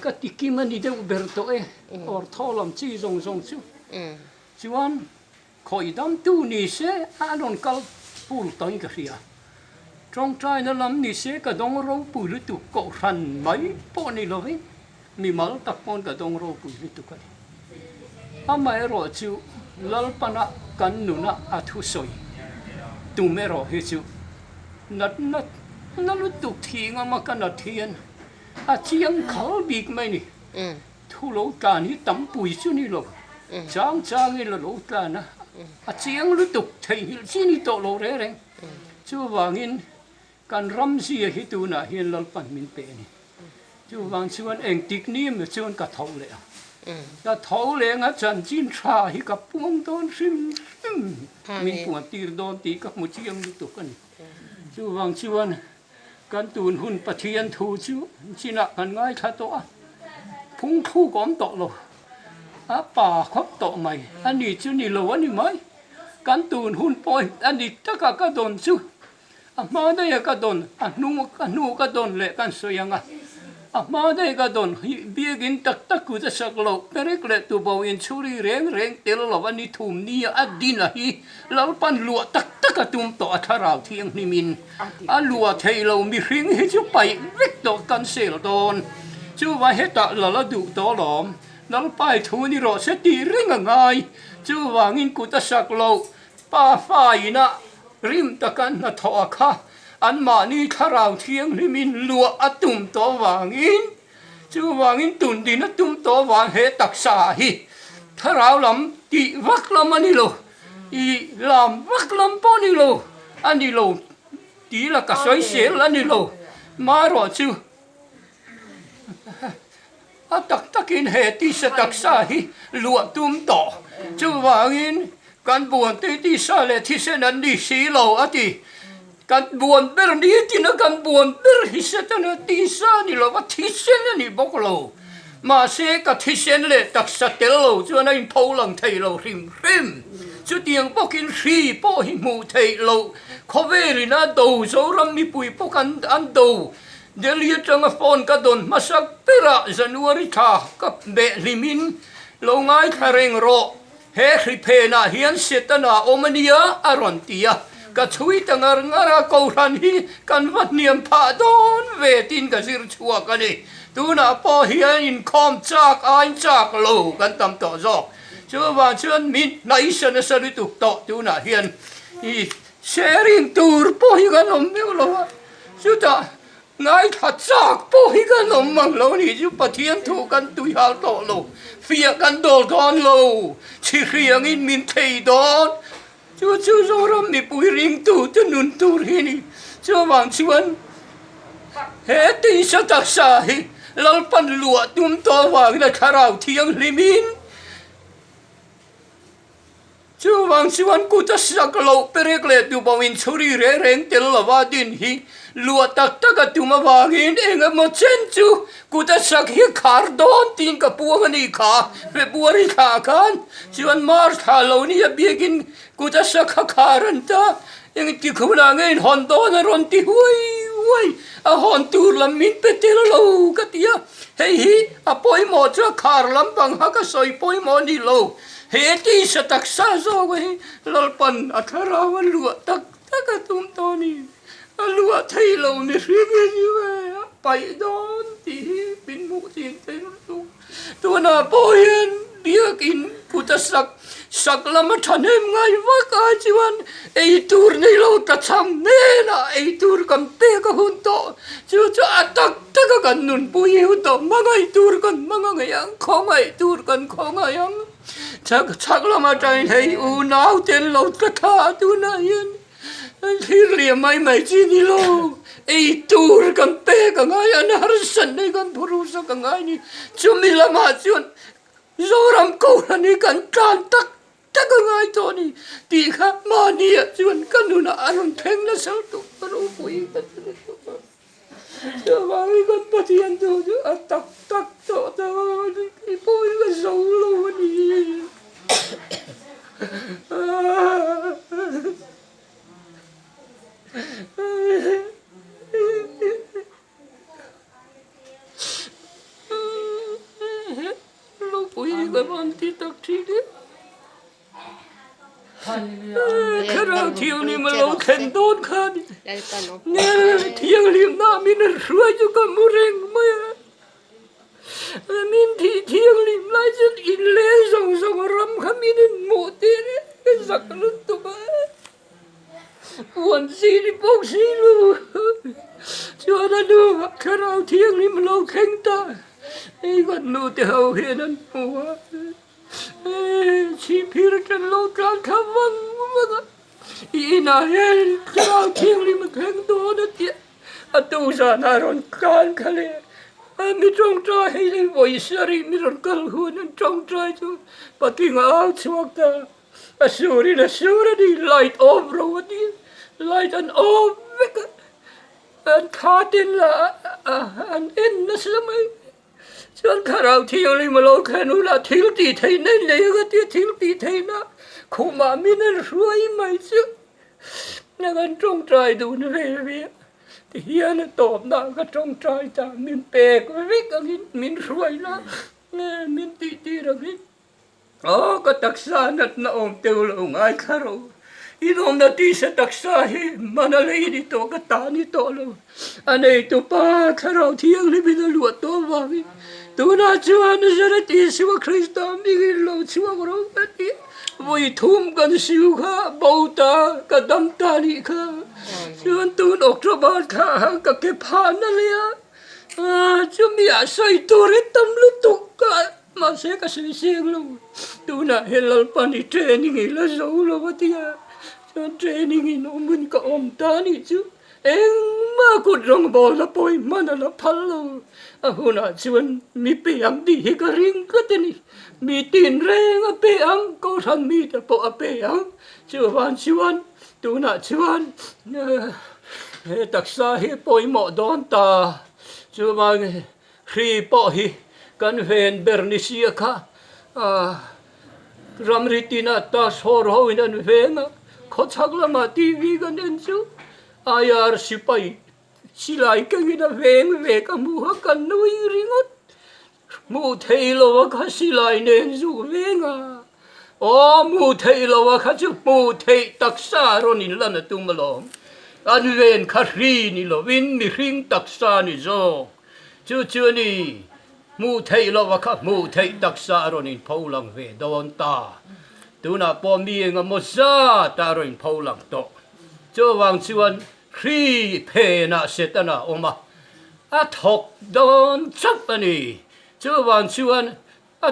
ก็ติกิมันนี่เดวเบอร์โตออร์ทอลำจีจงชูชวนคอยดำตูนี่เสอารอนกัลปูลตังกะเรียตรงใจนั่นลำนี่เสกระดงเราปูลตุกเกาะรันไม่ปอนี่เลยมีมัลตักปอนกระดงเราปูลตุกกันไม่รอจูลลปนะกันนุนะอัทุสอยตูไม่รอเฮจูนัดตุกทีงมากันนัดเทียนอาเจียงเขาบีกไหมนี่ทุโลกานี่ตั้มปุยชุนี่โลจางนี่โลกานะอาเจียงลุตุกไทยที่นี่โตโลเร่งจู่วางินการรำเสียฮิตูน่ะเฮียนลปันมินเปนี่จู่วางชวนเองติกนี่มันชวนกระทงเลยกระทงเลยงั้นจันจินชาฮิกับพวงโดนซิมมินปวดตีโดนตีกับมุชียมลุตุกันจู่วางชวนกันตูนหุ่นปะเทียนทูชิวชินะกันง่ายทัดตัวพุ่งทูก้อมโตโลป่าครบโตใหม่อันนี้ชิวนี่โลอันนี้ไหมกันตูนหุ่นปอยอันนี้ตะกะกะโดนชิวมาได้กะโดนนูกะโดนเละกันสวยงามาได้กะโดนเบียกินตักกูจะสักโลเปริกเละตัวบ่าวอินชูรีเร่งเตลโลวันนี้ทุ่มนี่อดีนะฮีแล้วปันลัวตักกะตุ่มโตทาราวเทียงนิมินลัวเทโลมีริงให้จูไปเล็กโตกันเซลโดนจูว่าเฮตะละดูโตหลอมแล้วไปทูนี่รอเสตีเร่งง่ายจูว่างินกูจะสักโลป้าฝ่ายนะริมตะกันนะทอค่ะอันมานี่ทาราวเทียงนิมินลัวอตุ่มโตว่างินจูว่างินตุนดีนะตุ่มโตว่าเฮตักษาฮีทาราวลำตีวักลำมันนี่โลอีลำวักลำปอนี่โลอันนี้โลตีละก็สวยเสียแล้วนี่โลมารอจูตักอินเฮติสตักษาฮีลัวตุ่มโตจูว่างินการบวนที่ซาเลที่เซนันดีสีโลอติการบวนเบอร์นี้ที่นักการบวนเบอร์ฮิเซตันที่ซานี่โลว่าที่เซนนี่บอกโลมาเสกที่เซนเลตักสเตลโลจวนนั้นพอลังไทยโลริมจุดยังปกินสีปอหิมูไทยโลขเวรินาดูโซรัมมีปุยปกันอันดูเดลีจังฟอนกระดนมาสักเประจันวริธากับเบลิมินโลง่ายคาเรงโรเฮริเพนาเฮียนเสตนาโอมานียอารอนตียก็ช่วยตั้งงาราโกรันฮีกันวันเนียมพาดอนเวตินกับสิรชัวกันนี่ตูน่าพอเฮียนคอมจากอันจากโลกันตามต่อจอกชัวว่าชวนมินในสนสริตุกต่อตูน่าเฮียนอีเชริงตูร์พอฮีกันนมไม่รู้ว่าชัวจะง่ายทัดจากพอฮีกันนมมังโลนี่จุปะเทียนถูกันตุยหาต่อโลเฟียกันโดดอนโลชิเรียงอินมินเทยดอนชัวโซรมมีปุยริงตูจนุนตูรีนี่ชัววางชวนเฮติสตักษาฮีลัลปันลัวตุ่มตัววางนะคาราวเทียงลิมินชัววางชวนกูจะสักโลเปรกเลตุบวินชุรีเร่งเตลลวาดินฮีลัวตักตุมาวางินเองมาเชนจูกูจะสักฮีคาร์ดอนตินกับพวกนี้ขาเปบัวริขากันชวนมาร์ทาโลนี่เบียกินกูจะสักคารันตายังที่เขาหน้าเงินฮอนโดนรอนที่ห้วยฮอนตูร์ลำมินเปเตลโลกัตยาเฮ้ยปอยหมดจะคาร์ลำบังฮักสอยปอยหมอนี่โลเฮติสตักซาโซเวลลปันอัคราวันลัวตักตุมตอนี่ลัวไทยโลนี่ริบอยู่ไปโดนที่เป็นมุติเตลตัวน่าปอยเบียกินกูจะสักละมาทันเองไงว่าการชีวันไอตูร์นี่เราตัดทำเน่นะไอตูร์กันเตะกับหุ่นโตจู่ตักกันนุนปุยหุ่นโตมังไอตูร์กันมังไงยังของไอตูร์กันของไงยังชักละมาใจให้อูนาวเต็นเราตะทาตัวนายันที่เรียไม่จีนี่โลไอตูร์กันเตะกันไงอันฮาร์สันในกันพูรุสักกันไงนี่จุมิละมาจวนโซรัมโกรันนี่กันจานตักกันไงตัวนี้ตีข้ามาเนี่ยจวนกันดูนะอารมณ์เพ่งและเศร้าตุกรู้ปุยกันเจ้าว่ากันปฏิญาณตัวจะตักตัวไอ้ปุยกันโซโลนี่ กับมันที่ตักทีนี้ข้าเราเที่ยวนี้มาลงแข่งโดนข้าเนี่ยเที่ยวริมน้ำมินรวยอยู่กับมือเร่งมามินที่เที่ยวริมไล่จนอินเล่ส่งรำขามินหมดเลยสักลุตุบะวันสีที่พกสีลูชวนดูข้าเราเที่ยวนี้มาลงแข่งตาไอ้กันลูเที่ยวเห็นนั่นหัวชีพิรกันโลกันคำวังมันอีน่าเห็นข้าเราเที่ยวนี้มาแข่งตัวนั่นเดียอตูสานารอนการทะเลมีจงใจให้ได้ไว้สรีมีรอนกัลหัวนั้นจงใจจูปะทิ้งเอาชวกตาสุริดีไลท์ออฟโรดีไลท์อันออฟเวกอันขาดินละอันเอ็นนั่นสมัยจนข้าเราเที่ยวเลยมาลงแค่นู้นละทิลตีไทยนั่นเลยก็ที่ทิลตีไทยนะคุมามินรวยไหมจ๊ะนักการจงใจดูนะเว้ยที่เฮียนะตอบนะก็จงใจจ้ะมินเปกเว้ยก็มินรวยนะมินตีระวิอ๋อก็ตักษานัดนะอมเตลงไอ้ข้าเราอีน้องนาทีเสตักษาให้มันอะไรนี่ตัวก็ตานี่ตัวเราอันนี้ตัวป้าข้าเราเที่ยงเลยไม่ได้ลวดตัวว่าวิตัวน่าชวนจะได้ที่สิว่าคริสต์มีกินเราชวนเราแบบนี้วิทุ่มกันสิวข้าเบาตากับดำตานี่ข้าชวนตัวออกจากบ้านข้ากับเก็บผ้านั่นเลยจะมีอะไรตัวเรตมลุตุกมาเสกสิ่งเสียงเราตัวน่ะเฮลัลปานิเทรนิ่งแล้วโซ่เราว่าที่จนเทรนิ่งน้องมันก็อมตานี่จูเอ็งมากุดรองบอลละปอยมันละพัลโลหุ่นชวนมีเปียงดีก็ริงก็เตนี่มีตีนแรงเปียงก็ทันมีแต่ปอเปียงชวนตัวน่ะชวนตักษาให้ปอยหมอดอนตาชวนครีปอฮีกันเวนเบอร์นิเซียค่ะรำริตินาตาสโฮร์ฮวินันเวงเขาชักละมาทีวีกันเองจูอายาร์สิไปสิไลกันกินเวงกับมูฮักกันนุยริงดมูเทโลวะข้าสิไลเนนจูเวงมูเทโลวะข้าจูมูเทตักษารอนินลันตุมลอมอันเวนคารีนิโลวินมิริงตักษานิโจจูนี่มูเทโลวะข้ามูเทตักษารอนินพาวลังเวดอนตาตัวน่ะปอมีเงมซาตารอนินพาวลังโตจวางชวนครีเพนะเสตนะออกมาทกดอนจับอันนี้จวางชวน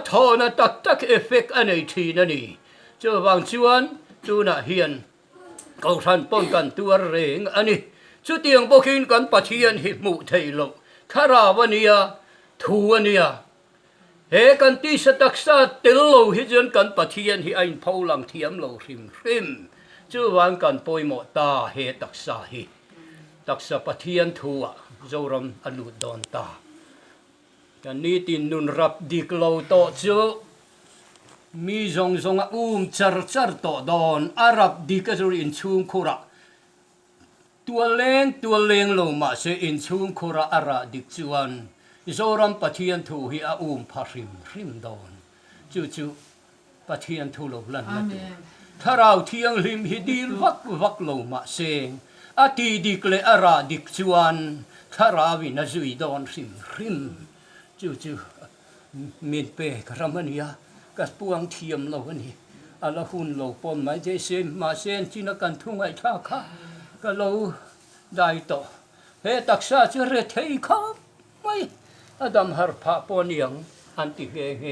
ทอนะตักเอฟเฟกอันนี้ทีนั่นนี่จวางชวนตัวน่ะเฮียนเขาทันป้องกันตัวเร่งอันนี้ชุดเตียงบอกินกันปะเทียนหิมูเทโลคาราวเนียทัวเนียเฮกันที่สตักษาเตลโลฮิจนกันปะเทียนฮิอันพาวลังเทียมโลริมจูวันกันปอยหมดตาเฮตักษาฮิตักษาปะเทียนทัวโจรมอนุดอนตากันนี้ตินนุนรับดิกโลโตจูมีจงจัรโตดอนอารับดิกจูอินชุมคุระตัวเลงลงมาเสอินชุมคุระอาระดิกจวนโจรมปะเทียนทัวฮิพาริมดอนจูปะเทียนทัวโลลันมาดูถ้าเราเที่ยงริมฮิดีวักลงมาเซงอาทิดิกเลอาราดิกจวนถ้าราวินาจุยดอนริมจูมินเปกรามนียกัสปวงเทียมเราวันนี้อาลาหุนเราปนไม้เจเซมมาเซนที่นักการทุ่งไอ้ท่าข้าก็เราได้ต่อเฮตักษาจะเรทให้ข้าไม่อดัมฮาร์พาปนยังอันติเฮ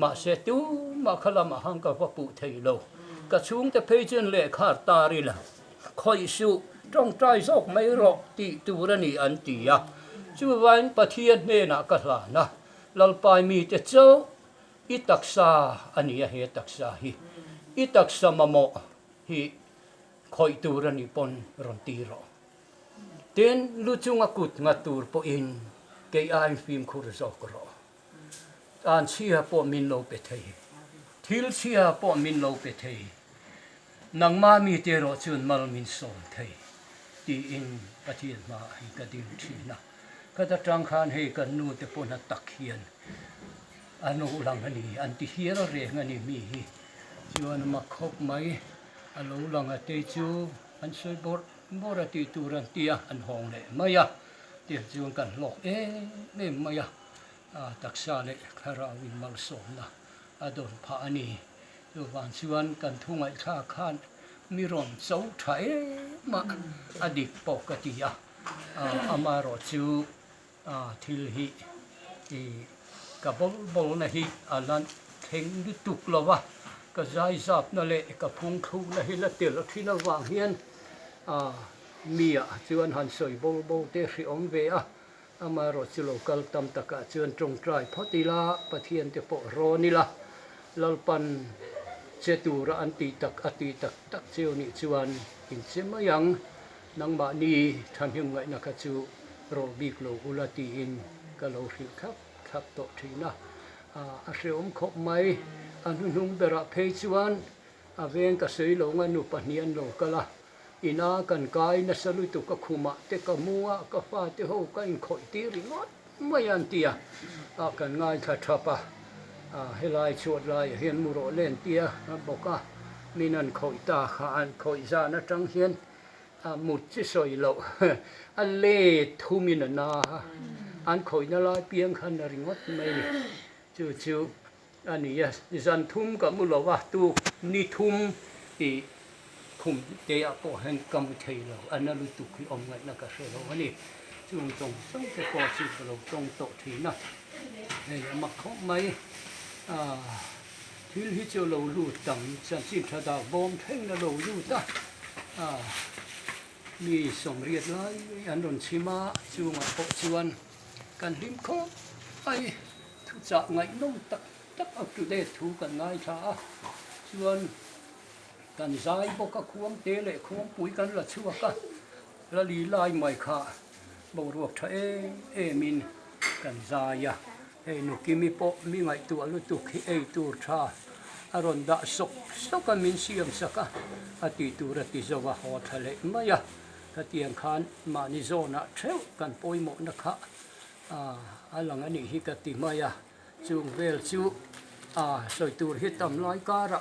มาเสตูมาขลามาหังกับพระปุเทโลกระชุงแต่เพจนเล่ขาดตาริละคอยสู้จ้องใจซอกไม่รอกติตูรณีอันติยาช่วยวันปะเทียนเนนักลานะลลปายมีแต่เจ้าอิตักษาอันนี้เฮตักษาฮิอิตักษามโมฮิคอยตูรณีปนรอนตีรอเต็นลุจุงกุดงัตูรปอินเกยไอฟิมคูรซอกรออันเชียปอมินโลเปเททิลเชียปอมินโลเปเทนังมามีเตโรจุนมัลมินโซเทตีอินปะเทียนมาให้กระดิมทีนะก็จะจังคานให้กันนูเตปนัตักเขียน ano lang ani anti hira re ngani mi hi chuan ma khop mai alo lang ate chu an soi bor ati turan tia an hong le maya tia chuan kan lok me maya taksa le khara win mal som na adon pha ani chu wan chuan kan thungai kha khan mi ron chau thai ma adik pokatia amaro chu thil hi ka bol na hi alan theng du tuk lawa ka zai zap na le ka phung thu na hi la tel thina wang hian mia chuan han soi bol te hri om ve amaro chu local tam taka chuan trong trai photila pathian te po ro ni la lalpan chetura anti tak tak cheu ni chuan in chemayang nangma ni thanhim ngai na ka chu ro bik lo ulati in ka lo hri khap to thina a hreom khop mai an hnuhnung bera phei chuan a veng ka sei lo nga nu pahnian lo kala ina kan kai na salu tu ka khuma te ka muwa ka fa te ho ka in khoi ti ringot mayan tia kan ngai tha thapa helai chuat lai hian mu ro len tia boka minan khoi ta kha an khoi za na tang hian mut chi soi lo a le thumin na an khoi na lai piang khan na ringot mai ni chu ani ya zan thum ka mu lo wa tu ni thum ti khum te a po hen kam thei lo an lu tu khi om ngai na ka se lo ani chung tong ke po chi lo tong to thi na nei ma khom mai thil hi chu lo lu tang chan chi tha da bom theng na lo lu ta mi som riat lai an ron chima chu ma po chuan kan lim kho ai thu cha ngai nong tak up to date thu kan ngai tha chuan kan zai bo ka khuam te le khuam pui kan la chua ka la li lai mai kha bo ruak tha min kan zaya nu kimi po mi ngai tu alu tu khi tu tha aron da sok ka min siam saka ati tu ra ti zawa ho thale maya ka tiang khan ma ni zona theu kan poimo na kha alang ani hi ka ti maya chung vel chu soi tur hi tam lai kara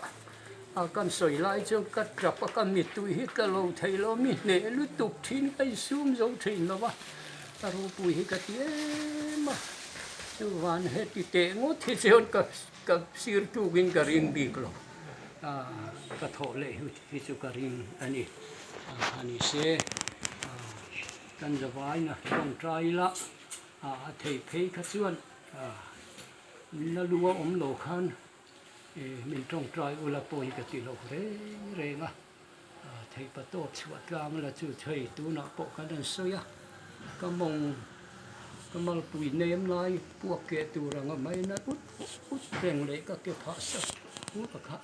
kan soi lai chu ka trap ka mi tu hi ka lo thei lo mi ne lu tuk thin kai sum zo thin lo wa ro pui hi ka ti ma chu van he ti te ngo thi cheon ka sir tu gin ka ring bi klo ka tho le hi chu ka ring ani se kan zawai na tong trai la thei phei ka chuan na luwa om lo khan min tong trai ula poi ka ti lo re nga thei pa to chua tlang la chu thei tu na po ka dan soya ka mong kamal pui nem lai puak ke tu ranga mai na ut reng le ka ke pha sa u ka